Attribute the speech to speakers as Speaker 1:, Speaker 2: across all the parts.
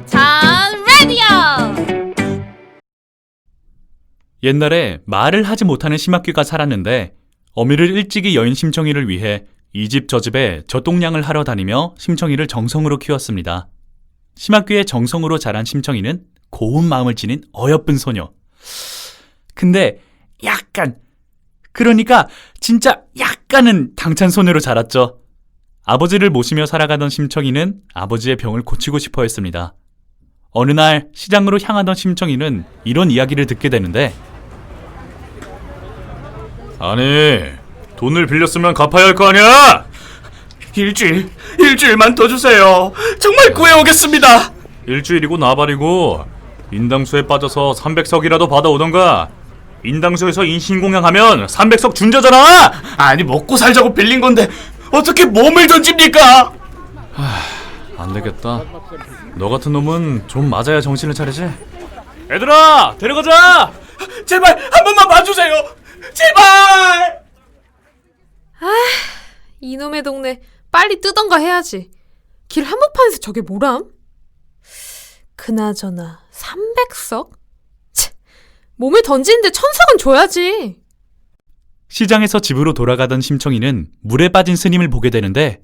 Speaker 1: 전 라디오!
Speaker 2: 옛날에 말을 하지 못하는 심학규가 살았는데 어미를 일찍이 여인 심청이를 위해 이 집 저 집에 젖동량을 하러 다니며 심청이를 정성으로 키웠습니다. 심학규의 정성으로 자란 심청이는 고운 마음을 지닌 어여쁜 소녀. 근데 그러니까 진짜 약간은 당찬 소녀로 자랐죠. 아버지를 모시며 살아가던 심청이는 아버지의 병을 고치고 싶어 했습니다. 어느 날 시장으로 향하던 심청이는 이런 이야기를 듣게 되는데,
Speaker 3: 아니, 돈을 빌렸으면 갚아야 할 거 아니야?
Speaker 4: 일주일만 더 주세요. 정말 구해오겠습니다.
Speaker 3: 일주일이고 나발이고 인당수에 빠져서 300석이라도 받아오던가. 인당수에서 인신공양하면 300석 준저잖아.
Speaker 4: 아니, 먹고 살자고 빌린 건데 어떻게 몸을 던집니까?
Speaker 3: 안 되겠다. 너 같은 놈은 좀 맞아야 정신을 차리지. 얘들아, 데려가자.
Speaker 4: 제발 한 번만 봐주세요. 제발.
Speaker 1: 이놈의 동네 빨리 뜨던가 해야지. 길 한복판에서 저게 뭐람? 그나저나 300석? 몸을 던지는데 1000석은 줘야지.
Speaker 2: 시장에서 집으로 돌아가던 심청이는 물에 빠진 스님을 보게 되는데,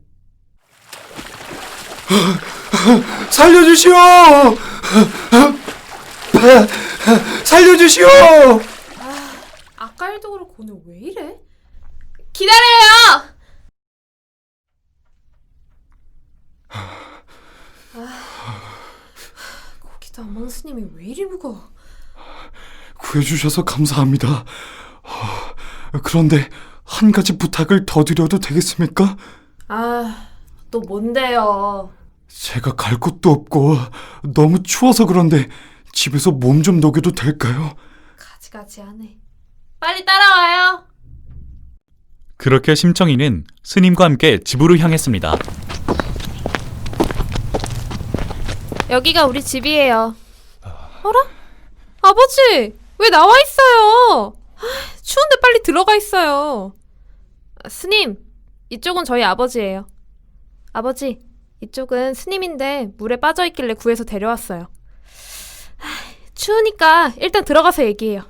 Speaker 4: 살려주시오. 살려주시오.
Speaker 1: 아까 일도 그렇고 오늘 왜 이래? 기다려요! 거기다 어망 스님이 왜 이리 무거워?
Speaker 4: 구해주셔서 감사합니다. 그런데 한 가지 부탁을 더 드려도 되겠습니까?
Speaker 1: 또 뭔데요?
Speaker 4: 제가 갈 곳도 없고 너무 추워서 그런데 집에서 몸 좀 녹여도 될까요?
Speaker 1: 가지가지하네. 빨리 따라와요.
Speaker 2: 그렇게 심청이는 스님과 함께 집으로 향했습니다.
Speaker 1: 여기가 우리 집이에요. 어라? 아버지! 왜 나와 있어요? 추운데 빨리 들어가 있어요. 스님, 이쪽은 저희 아버지예요. 아버지, 이쪽은 스님인데 물에 빠져있길래 구해서 데려왔어요. 추우니까 일단 들어가서 얘기해요.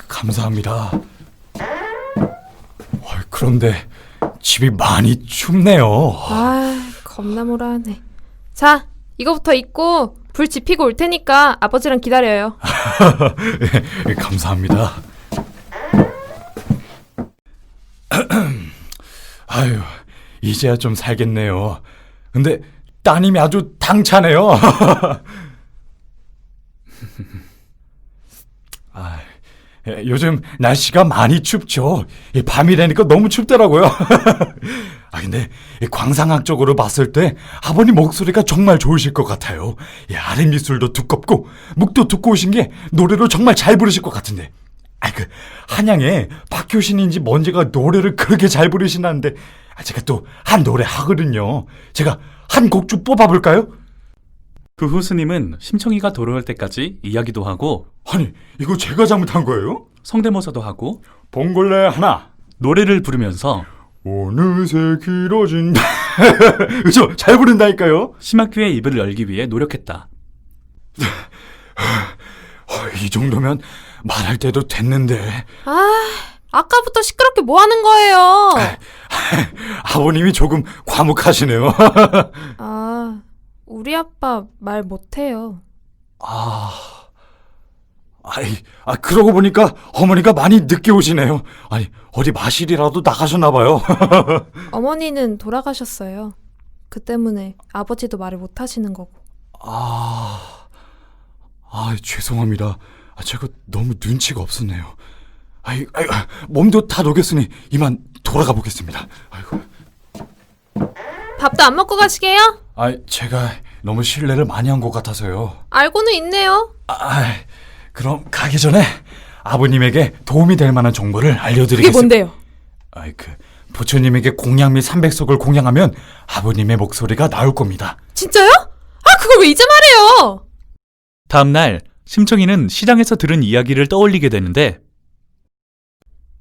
Speaker 4: 감사합니다. 그런데 집이 많이 춥네요.
Speaker 1: 겁나 뭐라 하네. 자, 이거부터 입고 불 지피고 올 테니까 아버지랑 기다려요.
Speaker 4: 감사합니다. 아유, 이제야 좀 살겠네요. 근데 따님이 아주 당차네요. 요즘 날씨가 많이 춥죠. 밤이 되니까 너무 춥더라고요. 근데 광상학적으로 봤을 때 아버님 목소리가 정말 좋으실 것 같아요. 아랫미술도 두껍고 목도 두꺼우신 게 노래를 정말 잘 부르실 것 같은데. 한양에 박효신인지 뭔지가 노래를 그렇게 잘 부르시나는데 제가 또 한 노래 하거든요. 제가 한 곡 좀 뽑아볼까요?
Speaker 2: 그 후 스님은 심청이가 돌아올 때까지 이야기도 하고,
Speaker 4: 아니, 이거 제가 잘못한 거예요?
Speaker 2: 성대모사도 하고
Speaker 4: 봉골레 하나,
Speaker 2: 노래를 부르면서
Speaker 4: 어느새 길어진 그죠? 잘 부른다니까요.
Speaker 2: 심학규의 입을 열기 위해 노력했다.
Speaker 4: 이 정도면 말할 때도 됐는데.
Speaker 1: 아까부터 시끄럽게 뭐 하는 거예요?
Speaker 4: 아버님이 조금 과묵하시네요.
Speaker 1: 우리 아빠 말 못해요.
Speaker 4: 그러고 보니까 어머니가 많이 늦게 오시네요. 어디 마실이라도 나가셨나 봐요.
Speaker 1: 어머니는 돌아가셨어요. 그 때문에 아버지도 말을 못 하시는 거고.
Speaker 4: 죄송합니다. 제가 너무 눈치가 없었네요. 몸도 다 녹였으니 이만 돌아가 보겠습니다.
Speaker 1: 밥도 안 먹고 가시게요?
Speaker 4: 제가 너무 실례를 많이 한 것 같아서요.
Speaker 1: 알고는 있네요.
Speaker 4: 그럼 가기 전에 아버님에게 도움이 될 만한 정보를 알려드리겠습니다.
Speaker 1: 그게 뭔데요?
Speaker 4: 부처님에게 공양미 300석을 공양하면 아버님의 목소리가 나올 겁니다.
Speaker 1: 진짜요? 그걸 왜 이제 말해요?
Speaker 2: 다음날 심청이는 시장에서 들은 이야기를 떠올리게 되는데,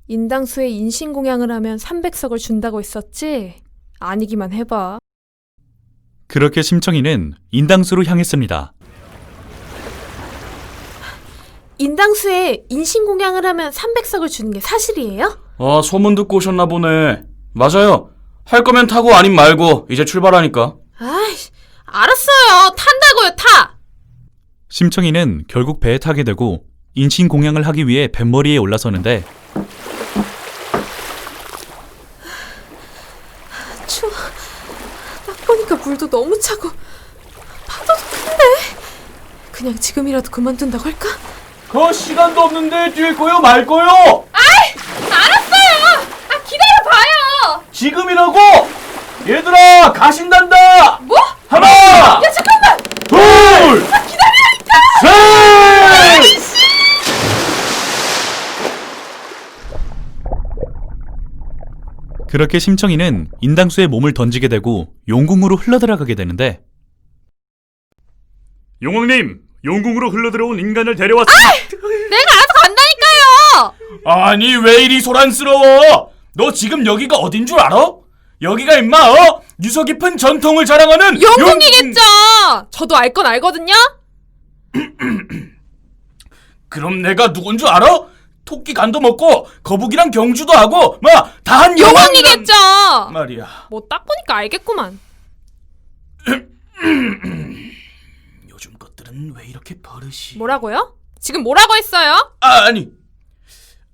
Speaker 1: 인당수에 인신공양을 하면 300석을 준다고 했었지? 아니기만 해봐.
Speaker 2: 그렇게 심청이는 인당수로 향했습니다.
Speaker 1: 인당수에 인신공양을 하면 300석을 주는 게 사실이에요?
Speaker 3: 아, 소문 듣고 오셨나 보네. 맞아요. 할 거면 타고 아님 말고 이제 출발하니까.
Speaker 1: 아이씨, 알았어요. 탄다고요, 타!
Speaker 2: 심청이는 결국 배에 타게 되고 인신공양을 하기 위해 뱃머리에 올라서는데
Speaker 1: 추워. 딱 보니까 물도 너무 차고 파도도 큰데. 그냥 지금이라도 그만둔다고 할까?
Speaker 3: 그 시간도 없는데 뛸 거요 말 거요?
Speaker 1: 알았어요! 기다려봐요!
Speaker 3: 지금이라고! 얘들아 가신단다!
Speaker 1: 뭐?
Speaker 3: 하나!
Speaker 1: 야, 잠깐만!
Speaker 3: 둘!
Speaker 1: 기다리라니까!
Speaker 3: 셋!
Speaker 2: 그렇게 심청이는 인당수에 몸을 던지게 되고 용궁으로 흘러들어가게 되는데
Speaker 3: 용왕님, 용궁으로 흘러들어온 인간을 데려왔습니다.
Speaker 1: 내가 알아서 간다니까요!
Speaker 3: 아니 왜 이리 소란스러워? 너 지금 여기가 어딘 줄 알아? 여기가 임마 유서 깊은 전통을 자랑하는
Speaker 1: 용궁이겠죠! 저도 알 건 알거든요?
Speaker 3: 그럼 내가 누군 줄 알아? 토끼 간도 먹고 거북이랑 경주도 하고 다 한
Speaker 1: 용왕이겠죠!
Speaker 3: 말이야.
Speaker 1: 뭐 딱 보니까 알겠구만.
Speaker 3: 요즘 것들은 왜 이렇게 버릇이...
Speaker 1: 뭐라고요? 지금 뭐라고 했어요?
Speaker 3: 아니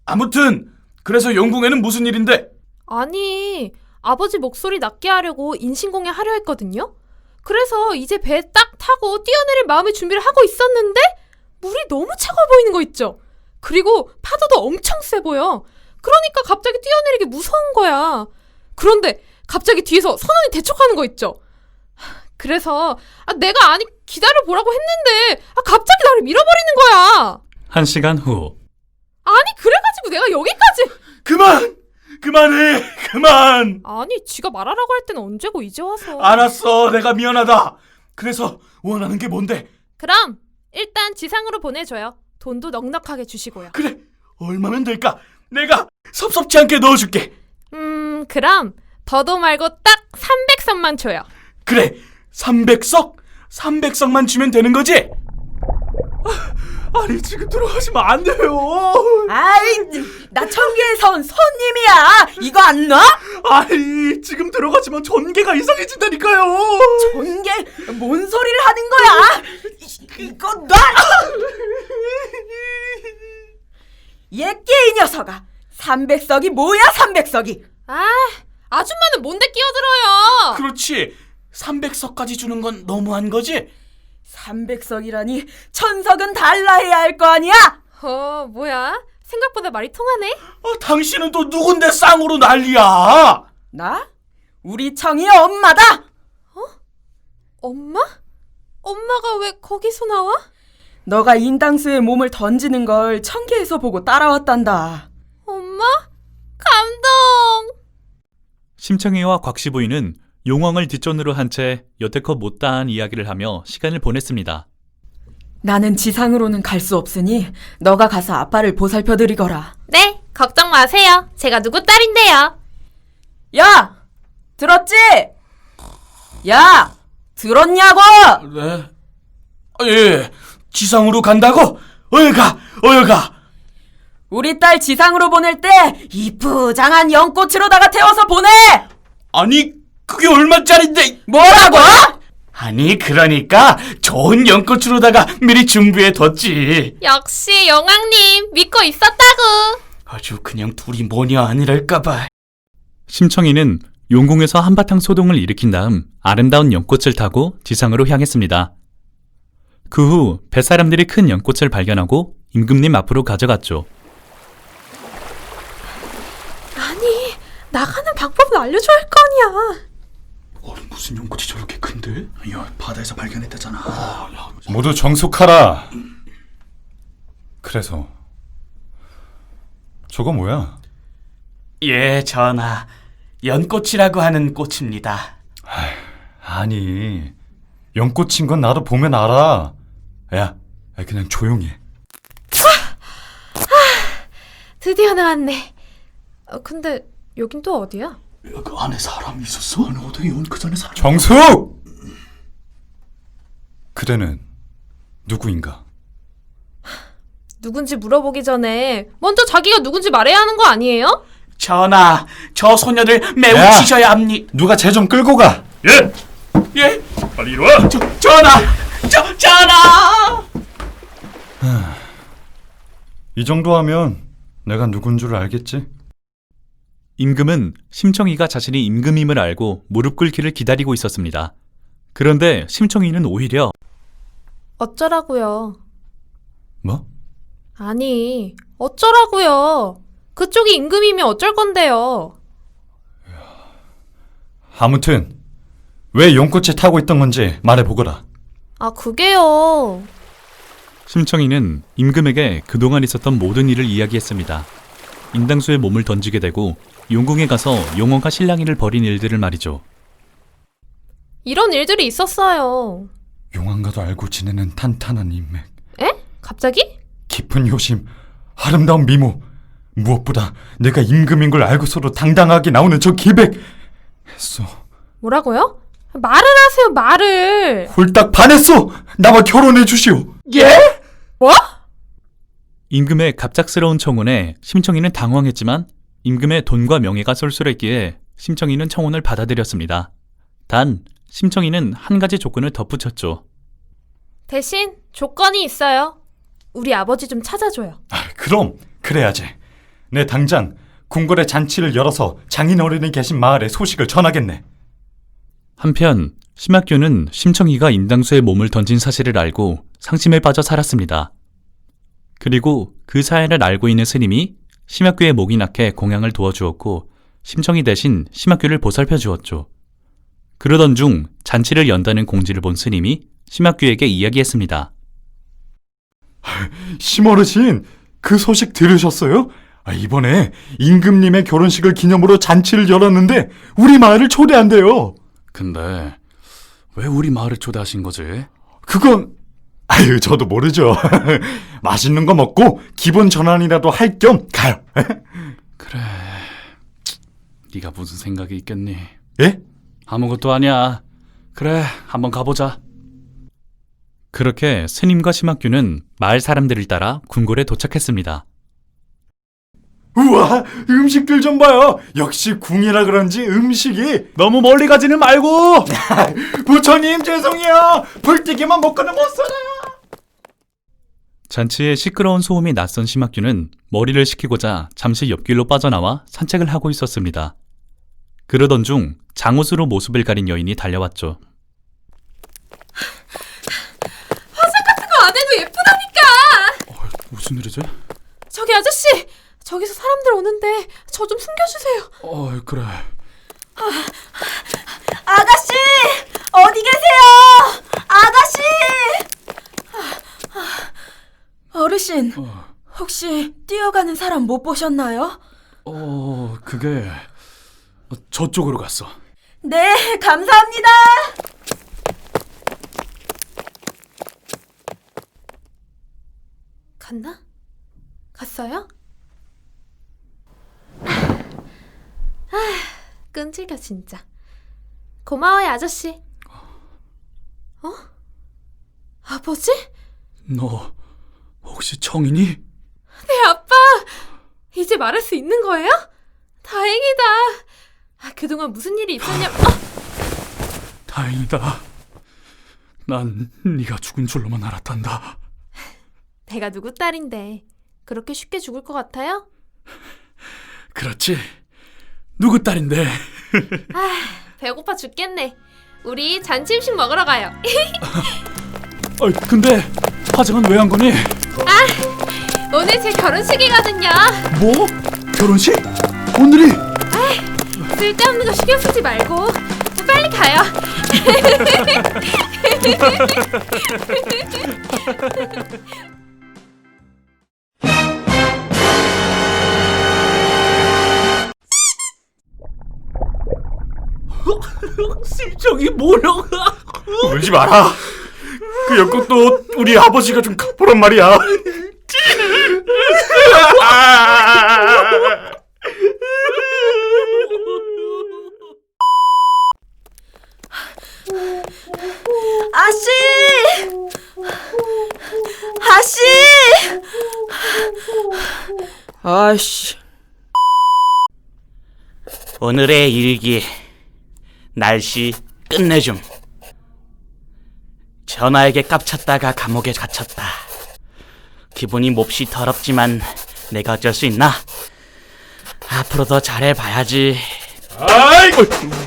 Speaker 3: 아무튼 그래서 용궁에는 무슨 일인데?
Speaker 1: 아니, 아버지 목소리 낮게 하려고 인신공양 하려 했거든요? 그래서 이제 배에 딱 타고 뛰어내릴 마음의 준비를 하고 있었는데 물이 너무 차가워 보이는 거 있죠? 그리고 파도도 엄청 세 보여. 그러니까 갑자기 뛰어내리기 무서운 거야. 그런데 갑자기 뒤에서 선원이 대촉하는 거 있죠? 그래서 내가 아니 기다려보라고 했는데 갑자기 나를 밀어버리는 거야.
Speaker 2: 1시간 후
Speaker 1: 아니 그래가지고 내가 여기까지...
Speaker 3: 그만해 그만.
Speaker 1: 아니 지가 말하라고 할 때는 언제고 이제 와서.
Speaker 3: 알았어, 내가 미안하다. 그래서 원하는 게 뭔데?
Speaker 1: 그럼 일단 지상으로 보내줘요. 돈도 넉넉하게 주시고요.
Speaker 3: 그래, 얼마면 될까? 내가 섭섭지 않게 넣어줄게.
Speaker 1: 그럼 더도 말고 딱 300석만 줘요.
Speaker 3: 그래, 300석? 300석만 주면 되는 거지? 아니 지금 들어가시면 안 돼요.
Speaker 5: 아이, 나 청계에서 온 손님이야. 이거 안 놔?
Speaker 3: 아니 지금 들어가시면 전개가 이상해진다니까요.
Speaker 5: 전개 뭔 소리를 하는 거야? 이거 놔! 얘끼 이 녀석아. 300석이 뭐야 300석이?
Speaker 1: 아줌마는 뭔데 끼어들어요.
Speaker 3: 그렇지, 300석까지 주는 건 너무한 거지?
Speaker 5: 300석이라니 1000석은 달라해야 할 거 아니야?
Speaker 1: 뭐야? 생각보다 말이 통하네.
Speaker 3: 당신은 또 누군데 쌍으로 난리야?
Speaker 5: 나? 우리 청이 엄마다.
Speaker 1: 엄마? 엄마가 왜 거기서 나와?
Speaker 5: 너가 인당수에 몸을 던지는 걸 청계에서 보고 따라왔단다.
Speaker 1: 엄마? 감동!
Speaker 2: 심청이와 곽시부인은 용왕을 뒷전으로 한 채 여태껏 못다한 이야기를 하며 시간을 보냈습니다.
Speaker 5: 나는 지상으로는 갈 수 없으니 너가 가서 아빠를 보살펴드리거라.
Speaker 1: 네, 걱정 마세요. 제가 누구 딸인데요.
Speaker 5: 야! 들었지? 야! 들었냐고!
Speaker 3: 네. 예, 지상으로 간다고? 어여가.
Speaker 5: 우리 딸 지상으로 보낼 때 이 부장한 연꽃으로다가 태워서 보내!
Speaker 3: 아니 그게 얼마짜린데?
Speaker 5: 뭐라고?
Speaker 3: 아니 그러니까 좋은 연꽃으로다가 미리 준비해뒀지.
Speaker 1: 역시 영왕님 믿고 있었다고.
Speaker 3: 아주 그냥 둘이 뭐냐 아니랄까봐.
Speaker 2: 심청이는 용궁에서 한바탕 소동을 일으킨 다음 아름다운 연꽃을 타고 지상으로 향했습니다. 그 후 뱃사람들이 큰 연꽃을 발견하고 임금님 앞으로 가져갔죠.
Speaker 1: 아니, 나가는 방법은 알려줘야 할 거 아니야.
Speaker 3: 무슨 연꽃이 저렇게 큰데? 야, 바다에서 발견했다잖아.
Speaker 4: 모두 정숙하라. 그래서 저거 뭐야?
Speaker 3: 예, 전하. 연꽃이라고 하는 꽃입니다.
Speaker 4: 아니, 연꽃인 건 나도 보면 알아. 야, 그냥 조용히 해.
Speaker 1: 드디어 나왔네. 근데 여긴 또 어디야?
Speaker 3: 그 안에 사람이 있었어? 아니 어떻게 그 전에 사람...
Speaker 4: 정숙! 그대는 누구인가?
Speaker 1: 누군지 물어보기 전에 먼저 자기가 누군지 말해야 하는 거 아니에요?
Speaker 6: 전하, 저 소녀들 매우
Speaker 4: 야!
Speaker 6: 치셔야 합니다.
Speaker 4: 누가 쟤 좀 끌고 가.
Speaker 3: 예!
Speaker 6: 예,
Speaker 3: 빨리 이리 와!
Speaker 6: 전하, 전하.
Speaker 4: 이 정도 하면 내가 누군 줄 알겠지?
Speaker 2: 임금은 심청이가 자신이 임금임을 알고 무릎 꿇기를 기다리고 있었습니다. 그런데 심청이는 오히려
Speaker 1: 어쩌라고요?
Speaker 4: 뭐?
Speaker 1: 아니, 어쩌라고요? 그쪽이 임금이면 어쩔 건데요?
Speaker 4: 아무튼 왜 용꽃에 타고 있던 건지 말해보거라.
Speaker 1: 아, 그게요.
Speaker 2: 심청이는 임금에게 그동안 있었던 모든 일을 이야기했습니다. 인당수에 몸을 던지게 되고 용궁에 가서 용원과 실랑이를 벌인 일들을 말이죠.
Speaker 1: 이런 일들이 있었어요.
Speaker 4: 용왕과도 알고 지내는 탄탄한 인맥,
Speaker 1: 에? 갑자기?
Speaker 4: 깊은 효심, 아름다운 미모, 무엇보다 내가 임금인 걸 알고서도 당당하게 나오는 저 기백. 했어.
Speaker 1: 뭐라고요? 말을 하세요, 말을.
Speaker 4: 홀딱 반했어. 나와 결혼해 주시오.
Speaker 6: 예?
Speaker 1: 뭐?
Speaker 2: 임금의 갑작스러운 청혼에 심청이는 당황했지만 임금의 돈과 명예가 쏠쏠했기에 심청이는 청혼을 받아들였습니다. 단 심청이는 한 가지 조건을 덧붙였죠.
Speaker 1: 대신 조건이 있어요. 우리 아버지 좀 찾아줘요.
Speaker 4: 그럼 그래야지. 내 당장 궁궐의 잔치를 열어서 장인어른이 계신 마을에 소식을 전하겠네.
Speaker 2: 한편 심학교는 심청이가 인당수에 몸을 던진 사실을 알고 상심에 빠져 살았습니다. 그리고 그 사연을 알고 있는 스님이 심학교의 목이 낙해 공양을 도와주었고 심청이 대신 심학교를 보살펴 주었죠. 그러던 중 잔치를 연다는 공지를 본 스님이 심학교에게 이야기했습니다.
Speaker 4: 심어르신, 그 소식 들으셨어요? 이번에 임금님의 결혼식을 기념으로 잔치를 열었는데 우리 마을을 초대한대요.
Speaker 3: 근데 왜 우리 마을을 초대하신 거지?
Speaker 4: 그건 저도 모르죠. 맛있는 거 먹고 기분 전환이라도 할 겸 가요.
Speaker 3: 그래, 네가 무슨 생각이 있겠니?
Speaker 4: 예?
Speaker 3: 아무것도 아니야. 그래, 한번 가보자.
Speaker 2: 그렇게 스님과 심학교는 마을 사람들을 따라 궁궐에 도착했습니다.
Speaker 4: 우와, 음식들 좀 봐요. 역시 궁이라 그런지 음식이.
Speaker 3: 너무 멀리 가지는 말고!
Speaker 4: 부처님 죄송해요. 불튀기만 먹고는 못 살아요.
Speaker 2: 잔치에 시끄러운 소음이 낯선 심학교는 머리를 식히고자 잠시 옆길로 빠져나와 산책을 하고 있었습니다. 그러던 중 장옷으로 모습을 가린 여인이 달려왔죠.
Speaker 1: 그거 안 해도 예쁘다니까!
Speaker 3: 무슨 일이지?
Speaker 1: 저기 아저씨! 저기서 사람들 오는데 저 좀 숨겨주세요.
Speaker 3: 그래.
Speaker 5: 아가씨! 어디 계세요? 아가씨! 어르신, 혹시 뛰어가는 사람 못 보셨나요?
Speaker 3: 그게 저쪽으로 갔어.
Speaker 5: 네, 감사합니다.
Speaker 1: 갔나? 갔어요? 끈질겨 진짜. 고마워요 아저씨. 아버지?
Speaker 3: 너 혹시 청이니?
Speaker 1: 네 아빠! 이제 말할 수 있는 거예요? 다행이다. 그동안 무슨 일이 있었냐...
Speaker 3: 다행이다. 난 네가 죽은 줄로만 알았단다.
Speaker 1: 내가 누구 딸인데 그렇게 쉽게 죽을 것 같아요?
Speaker 3: 그렇지. 누구 딸인데?
Speaker 1: 배고파 죽겠네. 우리 잔치 음식 먹으러 가요.
Speaker 3: 근데 화장은 왜 한 거니?
Speaker 1: 오늘 제 결혼식이거든요.
Speaker 3: 뭐? 결혼식? 오늘이?
Speaker 1: 쓸데없는 거 신경 쓰지 말고 빨리 가요.
Speaker 6: 심청이 뭐라고?
Speaker 4: 울지 마라. 그 연꽃도 우리 아버지가 좀 갚으란 말이야.
Speaker 5: 아씨! 아씨! 아이씨.
Speaker 6: 오늘의 일기. 날씨 끝내줌. 전화에게 깝쳤다가 감옥에 갇혔다. 기분이 몹시 더럽지만 내가 어쩔 수 있나? 앞으로 더 잘해봐야지.
Speaker 3: 아이!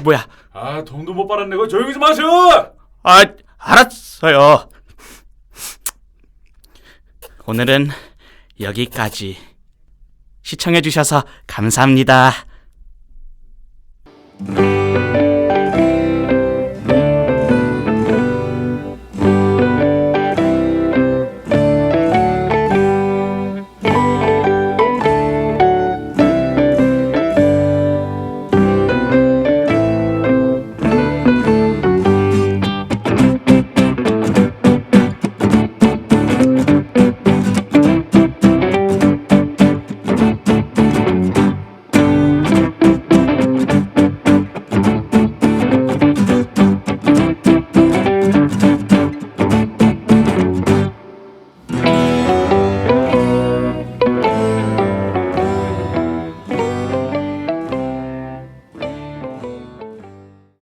Speaker 6: 뭐야?
Speaker 3: 아, 돈도 못 받았네. 조용히 좀 하셔!
Speaker 6: 아, 알았어요. 오늘은 여기까지. 시청해주셔서 감사합니다.